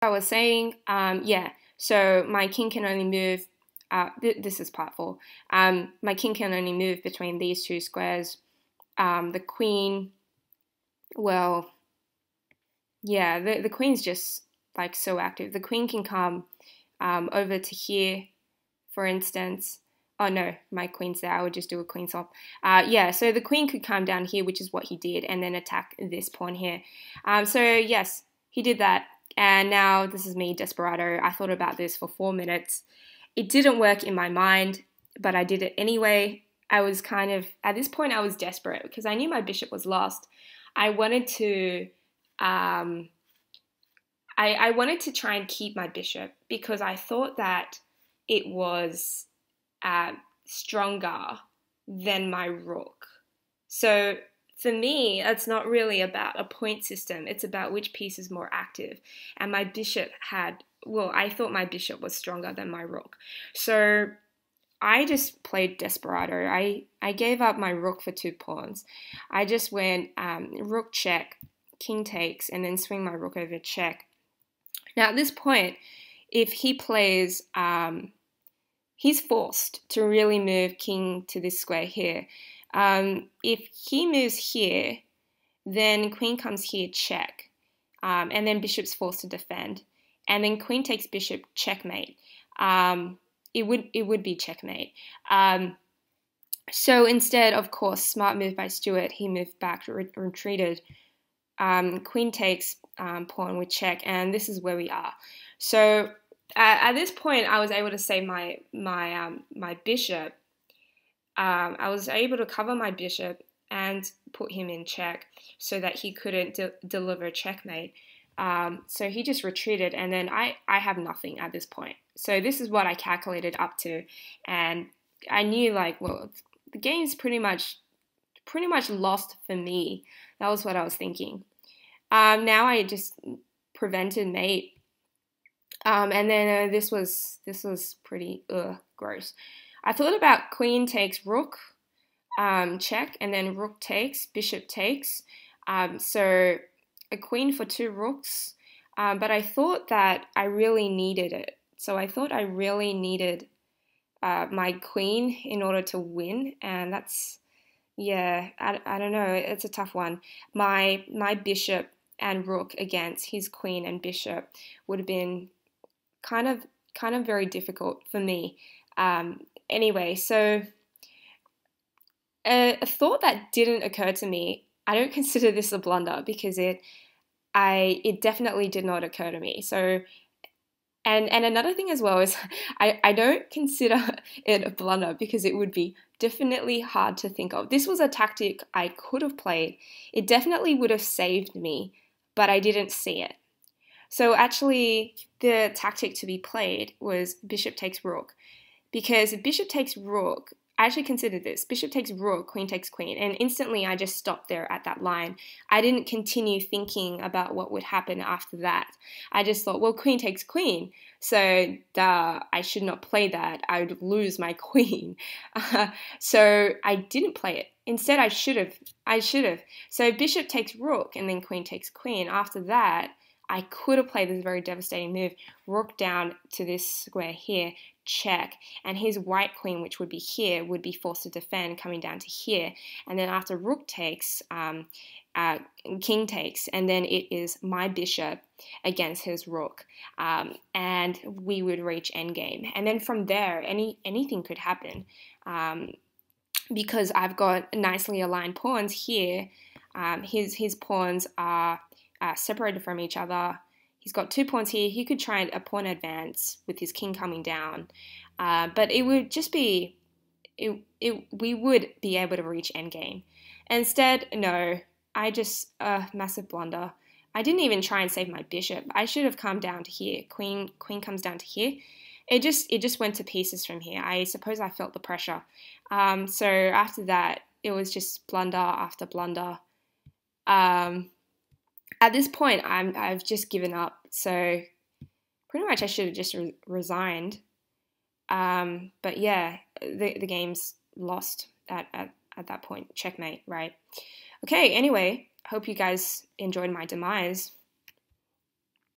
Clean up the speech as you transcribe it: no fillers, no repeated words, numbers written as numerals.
I was saying, yeah, so my king can only move, this is part 4, my king can only move between these 2 squares. The queen, well, yeah, the queen's just like so active. The queen can come over to here, for instance. Oh no, my queen's there. I would just do a queen swap. Yeah, so the queen could come down here, which is what he did, and then attack this pawn here. So yes, he did that. And now this is me, Desperado. I thought about this for 4 minutes. It didn't work in my mind, but I did it anyway. I was kind of, at this point I was desperate because I knew my bishop was lost. I wanted to, I wanted to try and keep my bishop because I thought that it was stronger than my rook. So for me, it's not really about a point system. It's about which piece is more active. And my bishop had, well, I thought my bishop was stronger than my rook. So I just played Desperado. I gave up my rook for 2 pawns. I just went rook check, king takes, and then swing my rook over check. Now at this point, if he plays, he's forced to really move king to this square here. If he moves here, then queen comes here, check, and then bishop's forced to defend, and then queen takes bishop, checkmate. It would be checkmate. So instead, of course, smart move by Stewart. He moved back, retreated. Queen takes pawn with check, and this is where we are. So at this point, I was able to save my bishop. I was able to cover my bishop and put him in check so that he couldn't deliver checkmate. So he just retreated, and then I have nothing at this point. So this is what I calculated up to, and I knew, like, well, the game's pretty much lost for me. That was what I was thinking. Now I just prevented mate, and then this was pretty gross. I thought about queen takes rook, check, and then rook takes, bishop takes. So a queen for 2 rooks, but I thought that I really needed it. So I thought I really needed my queen in order to win, and that's, yeah, I don't know, it's a tough one. My bishop and rook against his queen and bishop would have been kind of very difficult for me. Anyway, so a thought that didn't occur to me, I don't consider this a blunder because it definitely did not occur to me. So, and another thing as well is I don't consider it a blunder because it would be definitely hard to think of. This was a tactic I could have played. It definitely would have saved me, but I didn't see it. So actually, the tactic to be played was bishop takes rook. Because bishop takes rook, I actually considered this. Bishop takes rook, queen takes queen, and instantly I just stopped there at that line. I didn't continue thinking about what would happen after that. I just thought, well, queen takes queen, so I should not play that. I would lose my queen. So I didn't play it. Instead, I should have. So bishop takes rook, and then queen takes queen. After that, I could have played this very devastating move, rook down to this square here, check, and his white queen, which would be here, would be forced to defend, coming down to here. And then after rook takes, king takes, and then it is my bishop against his rook, and we would reach endgame. And then from there, anything could happen, because I've got nicely aligned pawns here. His pawns are separated from each other. He's got 2 pawns here. He could try a pawn advance with his king coming down, but it would just be, we would be able to reach endgame. Instead, no, I just, massive blunder. I didn't even try and save my bishop. I should have come down to here. Queen comes down to here. It just went to pieces from here. I suppose I felt the pressure. So after that, it was just blunder after blunder. At this point, I've just given up. So pretty much I should have just resigned. But yeah, the game's lost at that point. Checkmate, right? Okay, anyway, hope you guys enjoyed my demise.